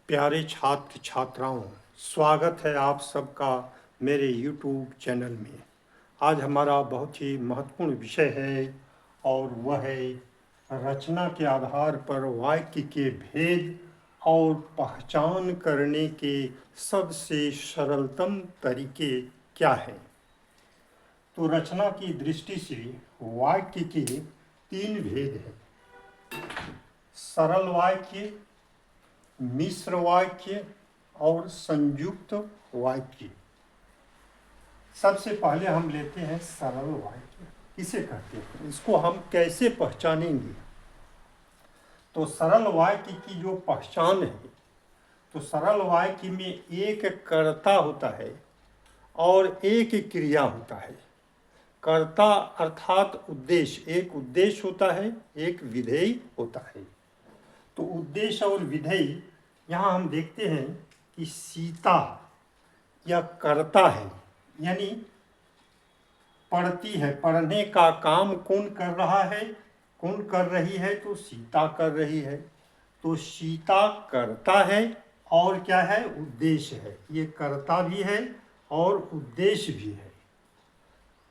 प्यारे छात्र छात्राओं, स्वागत है आप सबका मेरे YouTube चैनल में। आज हमारा बहुत ही महत्वपूर्ण विषय है और वह है रचना के आधार पर वाक्य के भेद और पहचान करने के सबसे सरलतम तरीके क्या हैं। तो रचना की दृष्टि से वाक्य के 3 भेद हैं: सरल वाक्य, मिश्र वाक्य और संयुक्त वाक्य। सबसे पहले हम लेते हैं सरल वाक्य। इसे कहते हैं, इसको हम कैसे पहचानेंगे? तो सरल वाक्य की जो पहचान है, तो सरल वाक्य में एक कर्ता होता है और एक क्रिया होता है। कर्ता अर्थात उद्देश्य, एक उद्देश्य होता है, एक विधेय होता है। तो उद्देश्य और विधेय यहाँ हम देखते हैं कि सीता या कर्ता है, यानी पढ़ती है, पढ़ने का काम कौन कर रहा है, कौन कर रही है? तो सीता कर रही है। तो सीता कर्ता है और क्या है? उद्देश्य है। ये कर्ता भी है और उद्देश्य भी है।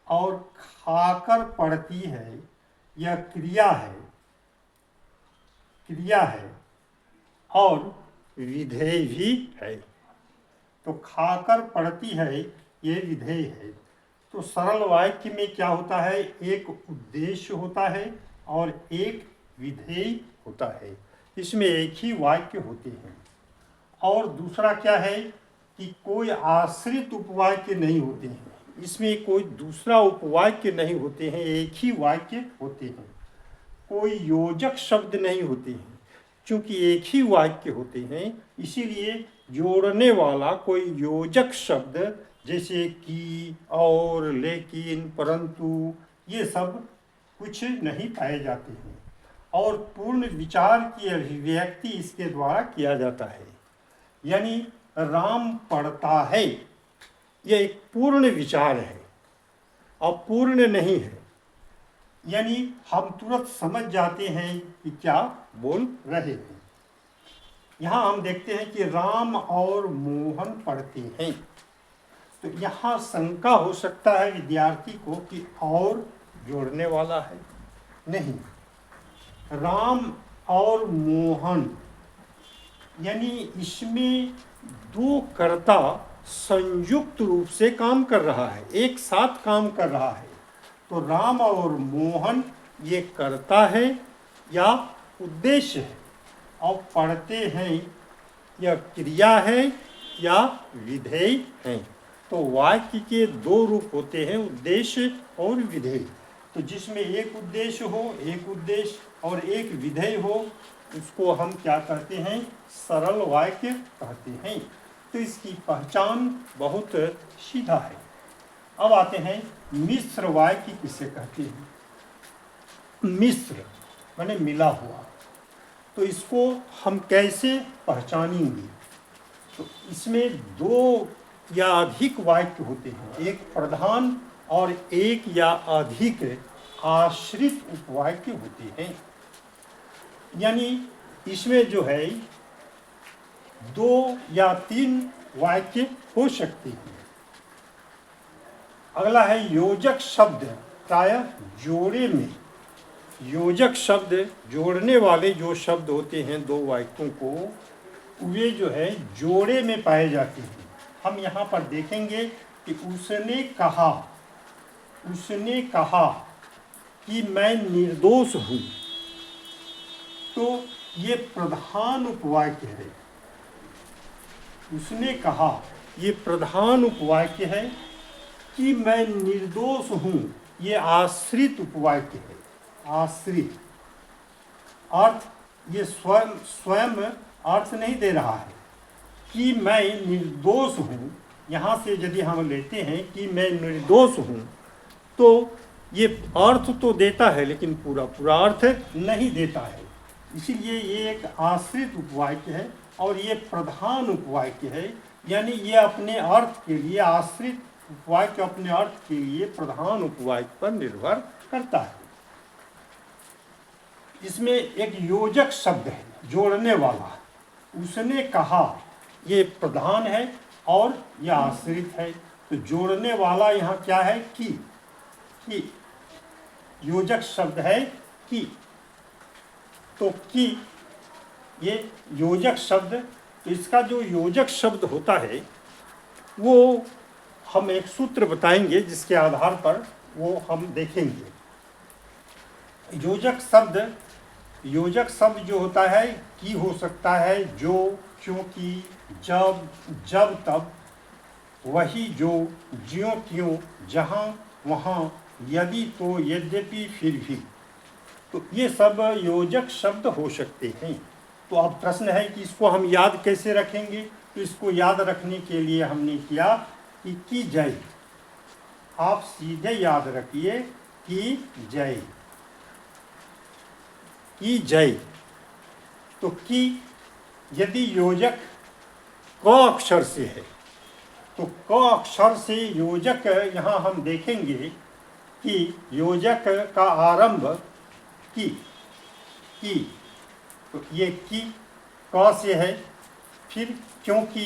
और खाकर पढ़ती है, यह क्रिया है, क्रिया है और विधेय भी है। तो खाकर पढ़ती है, ये विधेय है। तो सरल वाक्य में क्या होता है? एक उद्देश्य होता है और एक विधेय होता है। इसमें एक ही वाक्य होते हैं। और दूसरा क्या है कि कोई आश्रित उपवाक्य नहीं होते हैं। इसमें कोई दूसरा उपवाक्य नहीं होते हैं, एक ही वाक्य होते हैं। कोई योजक शब्द नहीं होते हैं। चूंकि एक ही वाक्य होते हैं, इसीलिए जोड़ने वाला कोई योजक शब्द जैसे कि, और, लेकिन, परंतु, ये सब कुछ नहीं पाए जाते हैं। और पूर्ण विचार की अभिव्यक्ति इसके द्वारा किया जाता है। यानी राम पढ़ता है, यह एक पूर्ण विचार है, अपूर्ण नहीं है। यानी हम तुरंत समझ जाते हैं कि क्या बोल रहे हैं। यहाँ हम देखते हैं कि राम और मोहन पढ़ते हैं। तो यहाँ शंका हो सकता है विद्यार्थी को कि और जोड़ने वाला है। नहीं, राम और मोहन, यानी इसमें दो कर्ता संयुक्त रूप से काम कर रहा है, एक साथ काम कर रहा है। तो राम और मोहन ये कर्ता है या उद्देश्य है, और पढ़ते हैं यह क्रिया है या विधेय है। तो वाक्य के 2 रूप होते हैं, उद्देश्य और विधेय। तो जिसमें एक उद्देश्य हो, एक उद्देश्य और एक विधेय हो, उसको हम क्या कहते हैं? सरल वाक्य कहते हैं। तो इसकी पहचान बहुत सीधा है। अब आते हैं मिश्र वाक्य किसे कहते हैं? मिश्र माने मिला हुआ। तो इसको हम कैसे पहचानेंगे? तो इसमें 2 या अधिक वाक्य होते हैं, एक प्रधान और एक या अधिक आश्रित उपवाक्य होते हैं। यानी इसमें जो है 2 या 3 वाक्य हो सकते हैं। अगला है योजक शब्द, प्रायः जोड़े में। योजक शब्द जोड़ने वाले जो शब्द होते हैं 2 वाक्यों को, वे जो है जोड़े में पाए जाते हैं। हम यहाँ पर देखेंगे कि उसने कहा, उसने कहा कि मैं निर्दोष हूँ। तो ये प्रधान उपवाक्य है। उसने कहा, ये प्रधान उपवाक्य है। कि मैं निर्दोष हूँ, ये आश्रित उपवाक्य है। आश्रित अर्थ, ये स्वयं अर्थ नहीं दे रहा है कि मैं निर्दोष हूँ। यहाँ से यदि हम लेते हैं कि मैं निर्दोष हूँ, तो ये अर्थ तो देता है लेकिन पूरा पूरा अर्थ नहीं देता है। इसीलिए ये एक आश्रित उपवाक्य है और ये प्रधान उपवाक्य है। यानी ये अपने अर्थ के लिए, आश्रित उपवाक्य अपने अर्थ के लिए प्रधान उपवाक्य पर निर्भर करता है। इसमें एक योजक शब्द है, जोड़ने वाला। उसने कहा, ये प्रधान है और यह आश्रित है। तो जोड़ने वाला यहाँ क्या है? कि योजक शब्द है कि। तो कि ये योजक शब्द, तो इसका जो योजक शब्द होता है वो हम एक सूत्र बताएंगे जिसके आधार पर वो हम देखेंगे। योजक शब्द जो होता है कि हो सकता है जो, क्योंकि, जब तब, वही जो, ज्यों क्यों, जहाँ वहाँ, यदि तो, यद्यपि, फिर भी। तो ये सब योजक शब्द हो सकते हैं। तो अब प्रश्न है कि इसको हम याद कैसे रखेंगे? तो इसको याद रखने के लिए हमने किया कि जय, आप सीधे याद रखिए कि जय, की जय। तो कि यदि योजक क अक्षर से है तो क अक्षर से योजक यहाँ हम देखेंगे कि योजक का आरंभ की। तो ये की क से है, फिर क्योंकि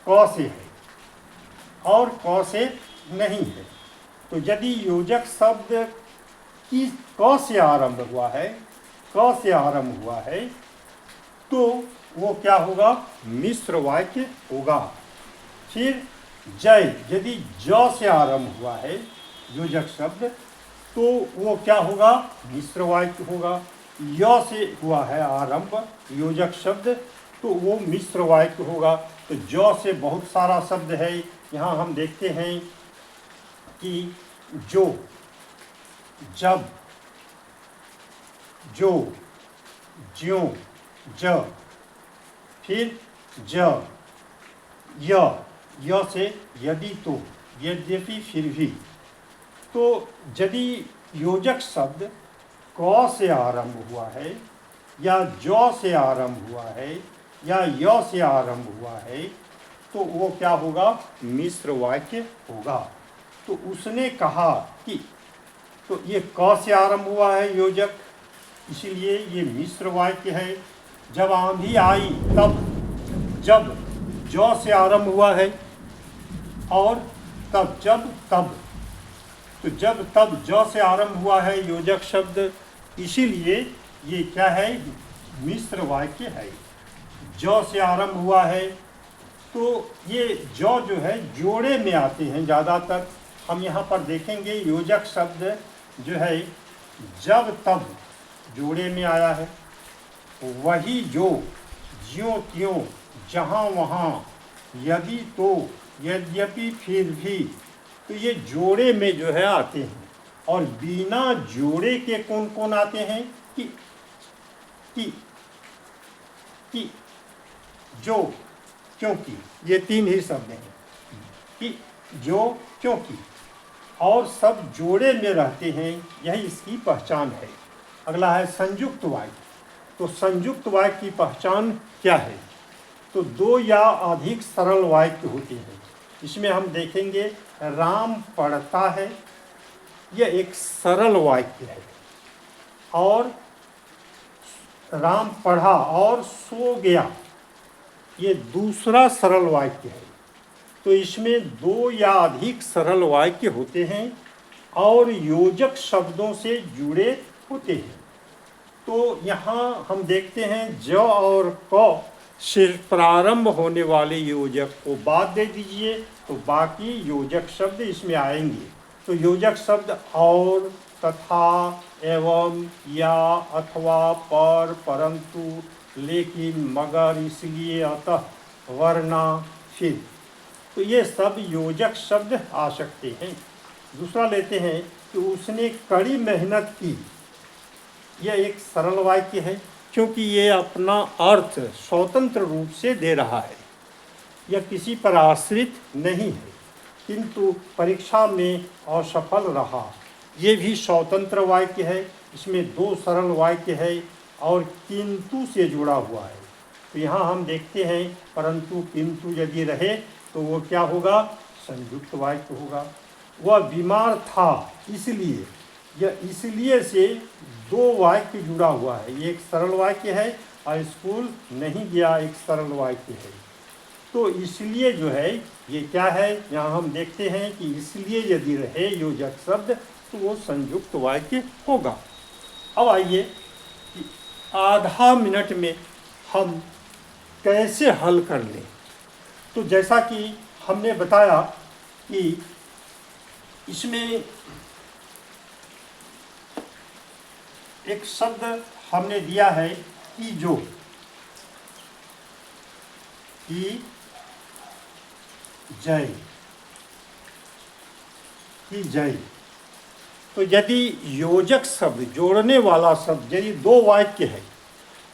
क से है और क से नहीं है। तो यदि योजक शब्द की क से आरंभ हुआ है, तो वो क्या होगा? मिश्र वाक्य होगा। फिर जय, यदि ज से आरंभ हुआ है योजक शब्द, तो वो क्या होगा? मिश्र वाक्य होगा। य से हुआ है आरंभ योजक शब्द, तो वो मिश्र वाक्य होगा। तो ज से बहुत सारा शब्द है। यहाँ हम देखते हैं कि जो, जब, जो, ज्यों, ज, फिर ज, य से यदि तो, यद्यपि, फिर भी। तो यदि योजक शब्द क से आरंभ हुआ है या ज से आरंभ हुआ है या य से आरंभ हुआ है, तो वो क्या होगा? मिश्र वाक्य होगा। तो उसने कहा कि, तो ये क से आरंभ हुआ है योजक, इसीलिए ये मिश्र वाक्य है। जब आंधी आई तब, जब ज से आरंभ हुआ है, और तब, जब, तब, तो जब, तब, ज से आरंभ हुआ है योजक शब्द, इसीलिए ये क्या है? मिश्र वाक्य है। ज से आरंभ हुआ है, तो ये ज जो है जोड़े में आते हैं ज़्यादातर। हम यहाँ पर देखेंगे योजक शब्द जो है जब तब जोड़े में आया है, वही जो, ज्यों त्यों, जहाँ वहाँ, यदि तो, यद्यपि, फिर भी। तो ये जोड़े में जो है आते हैं। और बिना जोड़े के कौन कौन आते हैं? कि, जो, क्योंकि, ये तीन ही शब्द हैं। कि, जो, क्योंकि, और सब जोड़े में रहते हैं, यही इसकी पहचान है। अगला है संयुक्त वाक्य। तो संयुक्त वाक्य की पहचान क्या है? तो दो या अधिक सरल वाक्य होते हैं। इसमें हम देखेंगे राम पढ़ता है, यह एक सरल वाक्य है। और राम पढ़ा और सो गया, ये दूसरा सरल वाक्य है। तो इसमें दो या अधिक सरल वाक्य होते हैं और योजक शब्दों से जुड़े होते हैं। तो यहाँ हम देखते हैं ज और क से प्रारंभ होने वाले योजक को बाद दे दीजिए, तो बाकी योजक शब्द इसमें आएंगे। तो योजक शब्द और, तथा, एवं, या, अथवा, पर, परंतु, लेकिन, मगर, इसलिए, अतः, वरना, फिर। तो ये सब योजक शब्द आ सकते हैं। दूसरा लेते हैं कि उसने कड़ी मेहनत की, यह एक सरल वाक्य है क्योंकि ये अपना अर्थ स्वतंत्र रूप से दे रहा है, यह किसी पर आश्रित नहीं है, किंतु परीक्षा में असफल रहा, ये भी स्वतंत्र वाक्य है। इसमें दो सरल वाक्य है और किंतु से जुड़ा हुआ है। तो यहाँ हम देखते हैं परंतु, किंतु यदि रहे तो वो क्या होगा? संयुक्त वाक्य होगा। वह बीमार था इसलिए, यह इसलिए से दो वाक्य जुड़ा हुआ है। एक सरल वाक्य है स्कूल नहीं गया एक सरल वाक्य है। तो इसलिए जो है ये क्या है, यहाँ हम देखते हैं कि इसलिए यदि रहे योजक शब्द तो वो संयुक्त वाक्य होगा। अब आइए कि आधा मिनट में हम कैसे हल कर लें। तो जैसा कि हमने बताया कि इसमें एक शब्द हमने दिया है कि जो, कि जय, कि जय। तो यदि योजक शब्द, जोड़ने वाला शब्द, यदि दो वाक्य है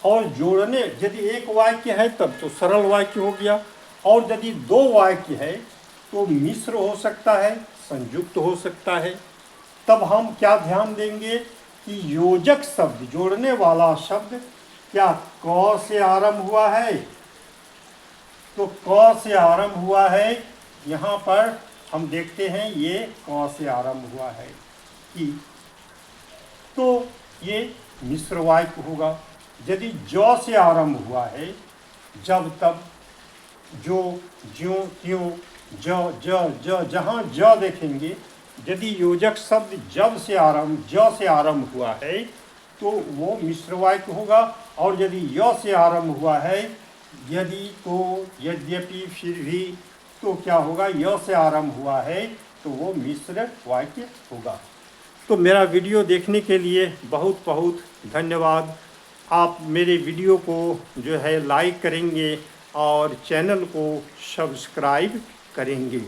और जोड़ने, यदि एक वाक्य है तब तो सरल वाक्य हो गया, और यदि दो वाक्य है तो मिश्र हो सकता है, संयुक्त हो सकता है। तब हम क्या ध्यान देंगे कि योजक शब्द, जोड़ने वाला शब्द क्या क से आरंभ हुआ है, तो क से आरंभ हुआ है। यहाँ पर हम देखते हैं ये क से आरंभ हुआ है कि, तो ये मिश्र वाक्य होगा। यदि ज से आरंभ हुआ है, जब तब, जो, ज्यों, त्यों, जहाँ ज देखेंगे, यदि योजक शब्द जब से आरंभ, ज से आरंभ हुआ है तो वो मिश्र वाक्य होगा। और यदि य से आरंभ हुआ है, यदि, तो, यद्यपि, फिर भी, तो क्या होगा, य से आरंभ हुआ है तो वो मिश्र वाक्य होगा। तो मेरा वीडियो देखने के लिए बहुत बहुत धन्यवाद। आप मेरे वीडियो को जो है लाइक करेंगे और चैनल को सब्सक्राइब करेंगे।